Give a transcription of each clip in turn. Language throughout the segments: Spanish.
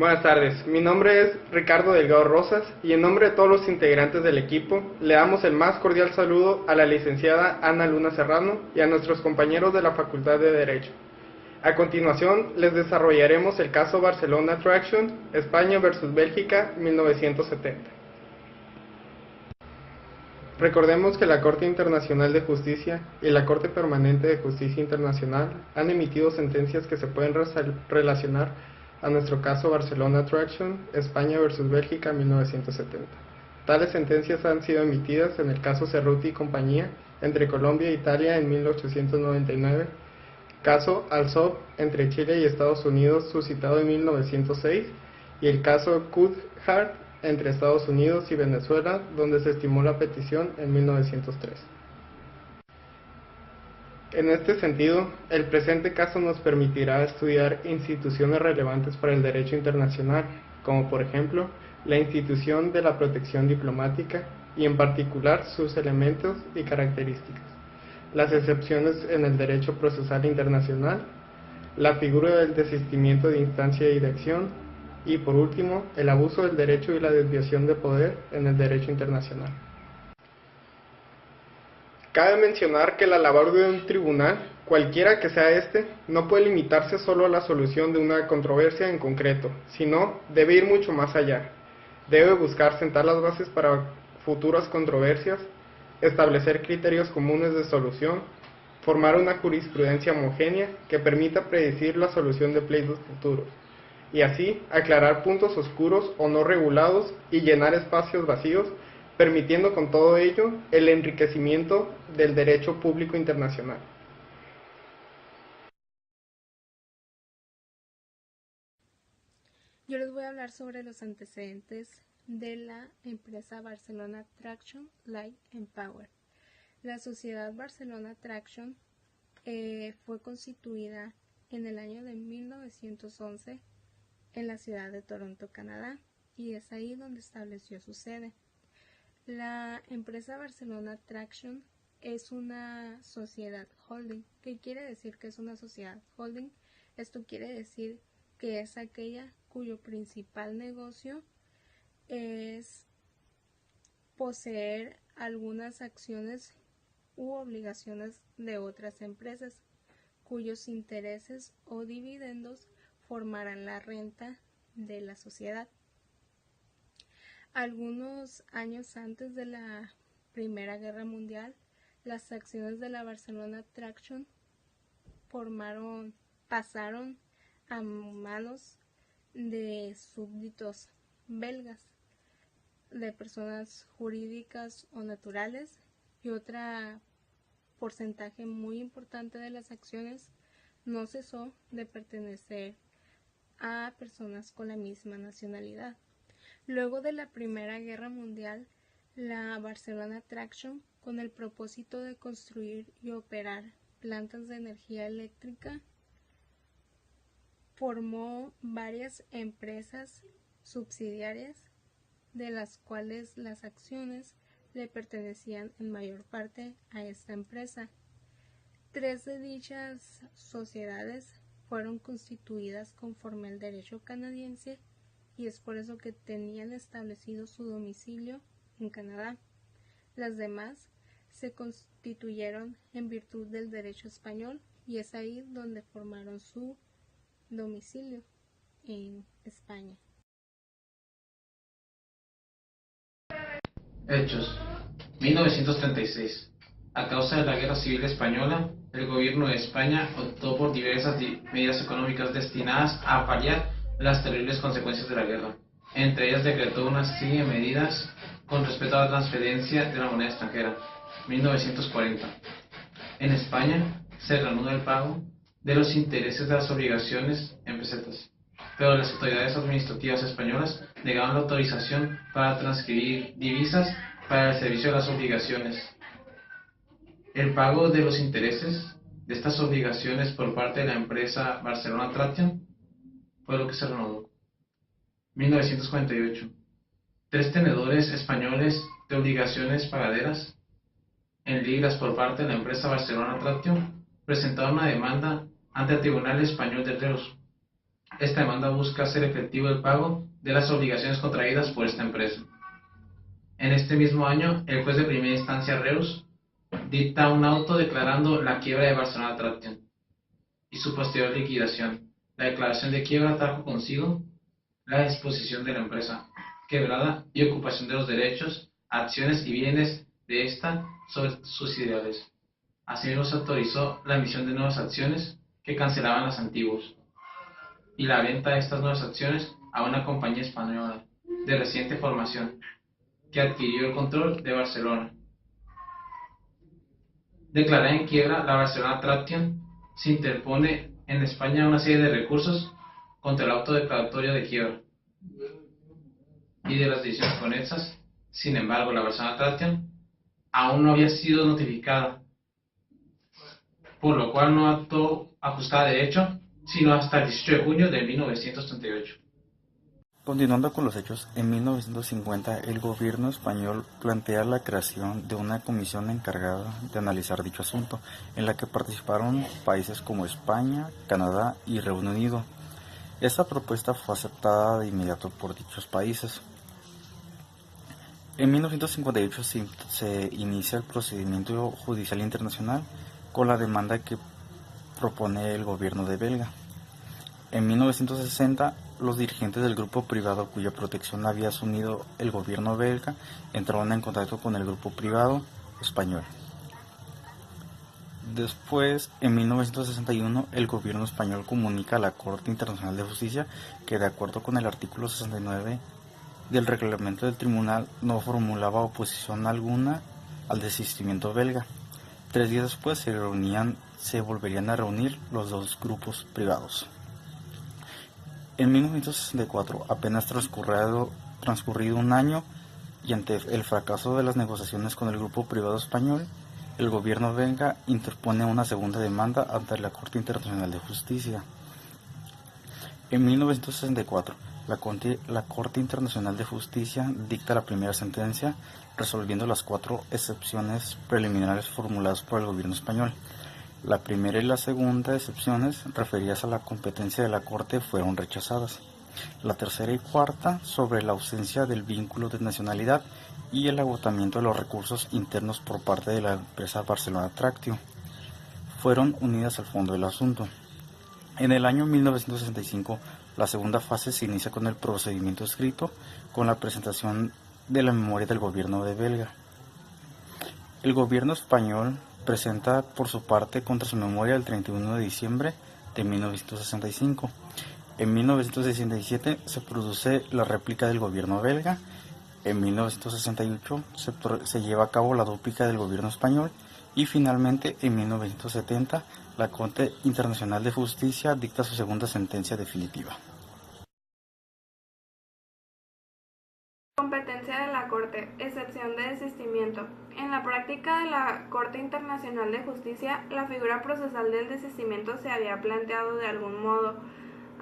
Buenas tardes, mi nombre es Ricardo Delgado Rosas y en nombre de todos los integrantes del equipo le damos el más cordial saludo a la licenciada Ana Luna Serrano y a nuestros compañeros de la Facultad de Derecho. A continuación les desarrollaremos el caso Barcelona Traction, España versus Bélgica, 1970. Recordemos que la Corte Internacional de Justicia y la Corte Permanente de Justicia Internacional han emitido sentencias que se pueden relacionar a nuestro caso Barcelona Traction, España versus Bélgica, 1970. Tales sentencias han sido emitidas en el caso Cerruti y compañía entre Colombia e Italia en 1899, caso Alsop entre Chile y Estados Unidos suscitado en 1906 y el caso Coulthard entre Estados Unidos y Venezuela, donde se estimó la petición en 1903. En este sentido, el presente caso nos permitirá estudiar instituciones relevantes para el derecho internacional, como por ejemplo, la institución de la protección diplomática y en particular sus elementos y características, las excepciones en el derecho procesal internacional, la figura del desistimiento de instancia y de acción, y por último, el abuso del derecho y la desviación de poder en el derecho internacional. Cabe mencionar que la labor de un tribunal, cualquiera que sea este, no puede limitarse solo a la solución de una controversia en concreto, sino debe ir mucho más allá. Debe buscar sentar las bases para futuras controversias, establecer criterios comunes de solución, formar una jurisprudencia homogénea que permita predecir la solución de pleitos futuros, y así aclarar puntos oscuros o no regulados y llenar espacios vacíos, permitiendo con todo ello el enriquecimiento del derecho público internacional. Yo les voy a hablar sobre los antecedentes de la empresa Barcelona Traction Light and Power. La sociedad Barcelona Traction fue constituida en el año de 1911 en la ciudad de Toronto, Canadá, y es ahí donde estableció su sede. La empresa Barcelona Traction es una sociedad holding. ¿Qué quiere decir que es una sociedad holding? Esto quiere decir que es aquella cuyo principal negocio es poseer algunas acciones u obligaciones de otras empresas, cuyos intereses o dividendos formarán la renta de la sociedad. Algunos años antes de la Primera Guerra Mundial, las acciones de la Barcelona Traction pasaron a manos de súbditos belgas, de personas jurídicas o naturales, y otro porcentaje muy importante de las acciones no cesó de pertenecer a personas con la misma nacionalidad. Luego de la Primera Guerra Mundial, la Barcelona Traction, con el propósito de construir y operar plantas de energía eléctrica, formó varias empresas subsidiarias, de las cuales las acciones le pertenecían en mayor parte a esta empresa. 3 de dichas sociedades fueron constituidas conforme al derecho canadiense y es por eso que tenían establecido su domicilio en Canadá. Las demás se constituyeron en virtud del derecho español y es ahí donde formaron su domicilio en España. Hechos. 1936. A causa de la Guerra Civil Española, el gobierno de España optó por diversas medidas económicas destinadas a paliar las terribles consecuencias de la guerra. Entre ellas decretó una serie de medidas con respecto a la transferencia de la moneda extranjera. 1940. En España se reanuda el pago de los intereses de las obligaciones en pesetas, pero las autoridades administrativas españolas negaban la autorización para transcribir divisas para el servicio de las obligaciones. El pago de los intereses de estas obligaciones por parte de la empresa Barcelona Traction fue lo que se reanudó. 1948. 3 tenedores españoles de obligaciones pagaderas en libras por parte de la empresa Barcelona Traction presentaron una demanda ante el Tribunal Español de Reus Esta demanda busca hacer efectivo el pago de las obligaciones contraídas por esta empresa. En este mismo año, el juez de primera instancia Reus dicta un auto declarando la quiebra de Barcelona Traction y su posterior liquidación. La declaración de quiebra trajo consigo la disposición de la empresa quebrada y ocupación de los derechos, acciones y bienes de esta sobre sus ideales. Asimismo, se autorizó la emisión de nuevas acciones que cancelaban las antiguas y la venta de estas nuevas acciones a una compañía española de reciente formación que adquirió el control de Barcelona. Declarada en quiebra, la Barcelona Traction se interpone en España una serie de recursos contra el auto declaratorio de quiebra y de las decisiones conexas. Sin embargo, la Barcelona Traction aún no había sido notificada, por lo cual no actuó ajustada a derecho, sino hasta el 18 de junio de 1938. Continuando con los hechos, en 1950 el gobierno español plantea la creación de una comisión encargada de analizar dicho asunto, en la que participaron países como España, Canadá y Reino Unido. Esta propuesta fue aceptada de inmediato por dichos países. En 1958 se inicia el procedimiento judicial internacional con la demanda que propone el gobierno de Belga. En 1960, los dirigentes del grupo privado cuya protección había asumido el gobierno belga entraron en contacto con el grupo privado español. Después, en 1961, el gobierno español comunica a la Corte Internacional de Justicia que, de acuerdo con el artículo 69 del reglamento del tribunal, no formulaba oposición alguna al desistimiento belga. 3 días después se volverían a reunir los dos grupos privados. En 1964, apenas transcurrido un año, y ante el fracaso de las negociaciones con el grupo privado español, el gobierno belga interpone una segunda demanda ante la Corte Internacional de Justicia. En 1964, la Corte Internacional de Justicia dicta la primera sentencia, resolviendo las 4 excepciones preliminares formuladas por el gobierno español. La primera y la segunda excepciones referidas a la competencia de la Corte fueron rechazadas. La tercera y cuarta, sobre la ausencia del vínculo de nacionalidad y el agotamiento de los recursos internos por parte de la empresa Barcelona Traction, fueron unidas al fondo del asunto. En el año 1965, la segunda fase se inicia con el procedimiento escrito, con la presentación de la memoria del gobierno de Belga. El gobierno español presenta por su parte contra su memoria el 31 de diciembre de 1965. En 1967 se produce la réplica del gobierno belga. En 1968 se lleva a cabo la dúplica del gobierno español y finalmente en 1970 la Corte Internacional de Justicia dicta su segunda sentencia definitiva. Competencia de la Corte, excepción de desistimiento. En la práctica de la Corte Internacional de Justicia, la figura procesal del desistimiento se había planteado de algún modo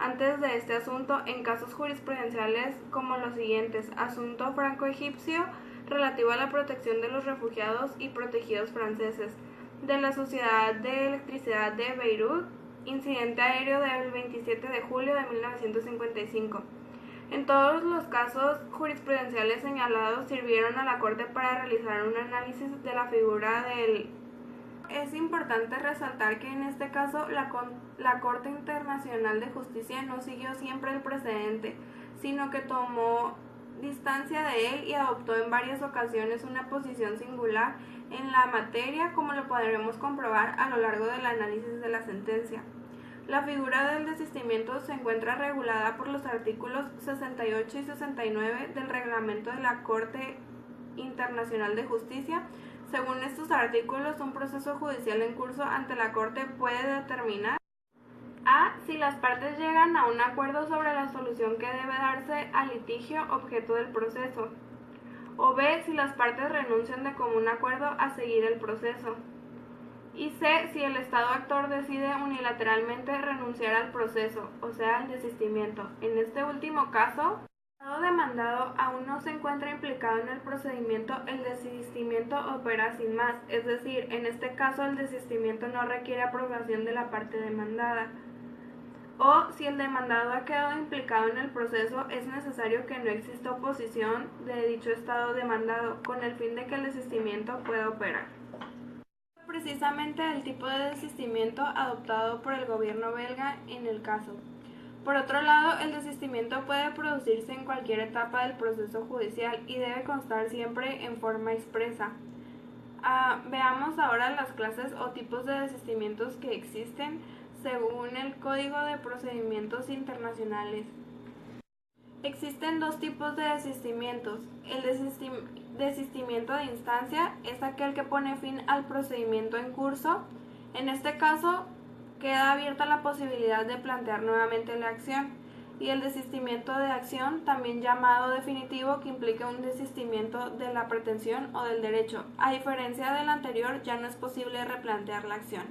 antes de este asunto en casos jurisprudenciales como los siguientes: asunto franco-egipcio relativo a la protección de los refugiados y protegidos franceses, de la Sociedad de Electricidad de Beirut, incidente aéreo del 27 de julio de 1955. En todos los casos jurisprudenciales señalados sirvieron a la Corte para realizar un análisis de la figura del... Es importante resaltar que en este caso la Corte Internacional de Justicia no siguió siempre el precedente, sino que tomó distancia de él y adoptó en varias ocasiones una posición singular en la materia, como lo podremos comprobar a lo largo del análisis de la sentencia. La figura del desistimiento se encuentra regulada por los artículos 68 y 69 del reglamento de la Corte Internacional de Justicia. Según estos artículos, un proceso judicial en curso ante la Corte puede determinar: a. Si las partes llegan a un acuerdo sobre la solución que debe darse al litigio objeto del proceso, o b. Si las partes renuncian de común acuerdo a seguir el proceso, y c. Si el Estado actor decide unilateralmente renunciar al proceso, o sea, al desistimiento. En este último caso, el Estado demandado aún no se encuentra implicado en el procedimiento, el desistimiento opera sin más, es decir, en este caso el desistimiento no requiere aprobación de la parte demandada. o si el demandado ha quedado implicado en el proceso, es necesario que no exista oposición de dicho estado demandado, con el fin de que el desistimiento pueda operar. Precisamente el tipo de desistimiento adoptado por el gobierno belga en el caso. Por otro lado, el desistimiento puede producirse en cualquier etapa del proceso judicial y debe constar siempre en forma expresa. Veamos ahora las clases o tipos de desistimientos que existen según el Código de Procedimientos Internacionales. Existen dos tipos de desistimientos. El desistimiento de instancia es aquel que pone fin al procedimiento en curso. En este caso, queda abierta la posibilidad de plantear nuevamente la acción. Y el desistimiento de acción, también llamado definitivo, que implica un desistimiento de la pretensión o del derecho. A diferencia del anterior, ya no es posible replantear la acción.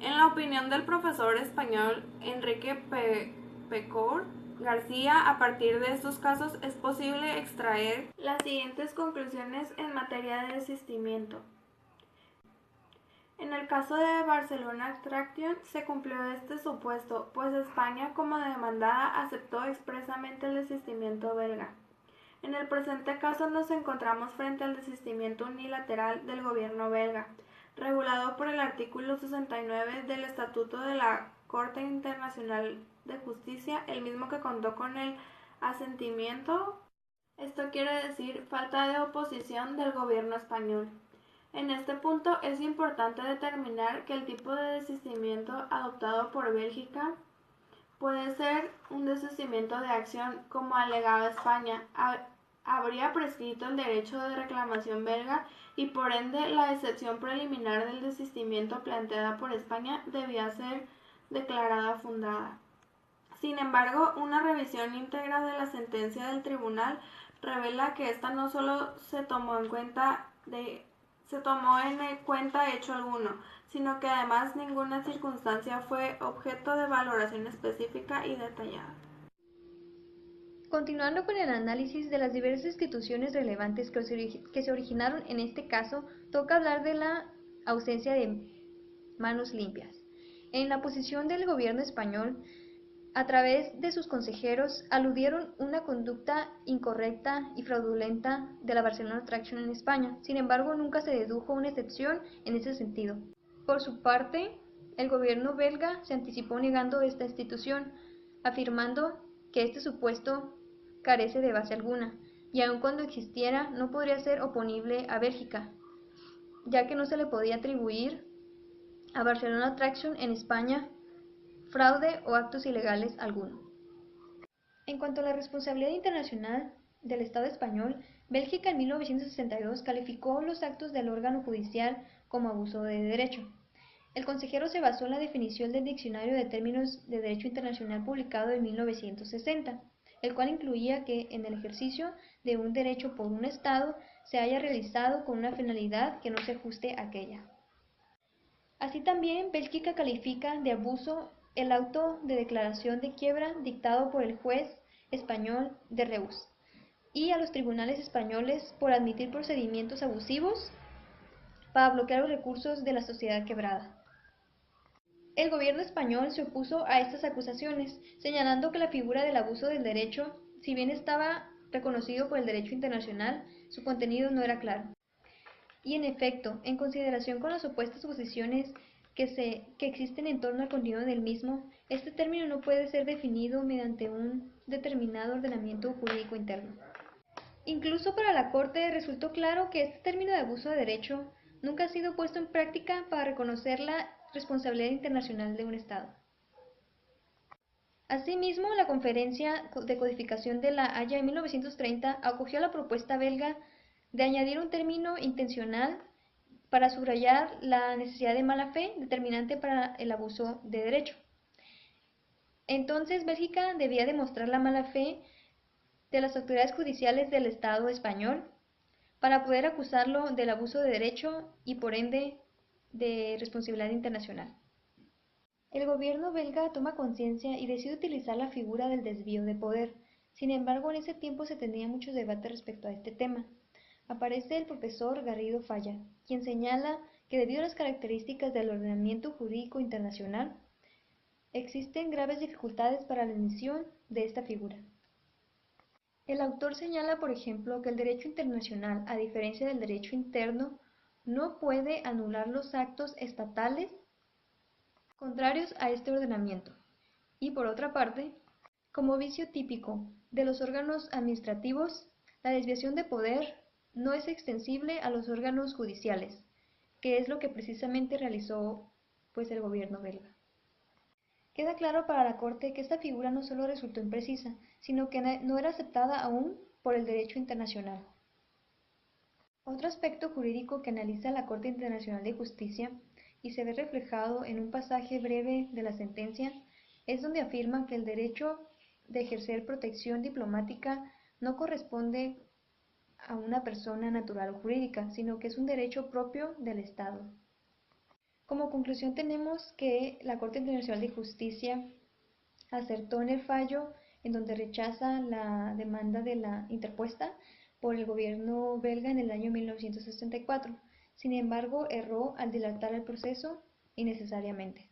En la opinión del profesor español Enrique Pecour García, a partir de estos casos es posible extraer las siguientes conclusiones en materia de desistimiento. En el caso de Barcelona Traction se cumplió este supuesto, pues España como demandada aceptó expresamente el desistimiento belga. En el presente caso nos encontramos frente al desistimiento unilateral del gobierno belga, regulado por el artículo 69 del Estatuto de la Corte Internacional de Justicia, el mismo que contó con el asentimiento, esto quiere decir falta de oposición del gobierno español. En este punto es importante determinar que el tipo de desistimiento adoptado por Bélgica puede ser un desistimiento de acción como alegaba España. Habría prescrito el derecho de reclamación belga y por ende la excepción preliminar del desistimiento planteada por España debía ser declarada fundada. Sin embargo, una revisión íntegra de la sentencia del tribunal revela que esta no solo se tomó en cuenta hecho alguno, sino que además ninguna circunstancia fue objeto de valoración específica y detallada. Continuando con el análisis de las diversas instituciones relevantes que se originaron en este caso, toca hablar de la ausencia de manos limpias. En la posición del gobierno español, a través de sus consejeros, aludieron una conducta incorrecta y fraudulenta de la Barcelona Traction en España. Sin embargo, nunca se dedujo una excepción en ese sentido. Por su parte, el gobierno belga se anticipó negando esta institución, afirmando que este supuesto carece de base alguna, y aun cuando existiera, no podría ser oponible a Bélgica, ya que no se le podía atribuir a Barcelona Traction en España fraude o actos ilegales alguno. En cuanto a la responsabilidad internacional del Estado español, Bélgica en 1962 calificó los actos del órgano judicial como abuso de derecho. El consejero se basó en la definición del Diccionario de Términos de Derecho Internacional publicado en 1960, el cual incluía que en el ejercicio de un derecho por un Estado se haya realizado con una finalidad que no se ajuste a aquella. Así también, Bélgica califica de abuso el auto de declaración de quiebra dictado por el juez español de Reus y a los tribunales españoles por admitir procedimientos abusivos para bloquear los recursos de la sociedad quebrada. El gobierno español se opuso a estas acusaciones, señalando que la figura del abuso del derecho, si bien estaba reconocido por el derecho internacional, su contenido no era claro. Y en efecto, en consideración con las supuestas suposiciones que existen en torno al contenido del mismo, este término no puede ser definido mediante un determinado ordenamiento jurídico interno. Incluso para la Corte resultó claro que este término de abuso de derecho nunca ha sido puesto en práctica para reconocer la responsabilidad internacional de un Estado. Asimismo, la Conferencia de Codificación de La Haya en 1930 acogió la propuesta belga de añadir un término intencional para subrayar la necesidad de mala fe determinante para el abuso de derecho. Entonces, Bélgica debía demostrar la mala fe de las autoridades judiciales del Estado español para poder acusarlo del abuso de derecho y, por ende, de responsabilidad internacional. El gobierno belga toma conciencia y decide utilizar la figura del desvío de poder. Sin embargo, en ese tiempo se tenía mucho debate respecto a este tema. Aparece el profesor Garrido Falla, quien señala que debido a las características del ordenamiento jurídico internacional, existen graves dificultades para la emisión de esta figura. El autor señala, por ejemplo, que el derecho internacional, a diferencia del derecho interno, no puede anular los actos estatales contrarios a este ordenamiento. Y por otra parte, como vicio típico de los órganos administrativos, la desviación de poder no es extensible a los órganos judiciales, que es lo que precisamente realizó el gobierno belga. Queda claro para la Corte que esta figura no solo resultó imprecisa, sino que no era aceptada aún por el derecho internacional. Otro aspecto jurídico que analiza la Corte Internacional de Justicia y se ve reflejado en un pasaje breve de la sentencia es donde afirma que el derecho de ejercer protección diplomática no corresponde a una persona natural o jurídica, sino que es un derecho propio del Estado. Como conclusión tenemos que la Corte Internacional de Justicia acertó en el fallo en donde rechaza la demanda interpuesta por el gobierno belga en el año 1964. Sin embargo, erró al dilatar el proceso innecesariamente.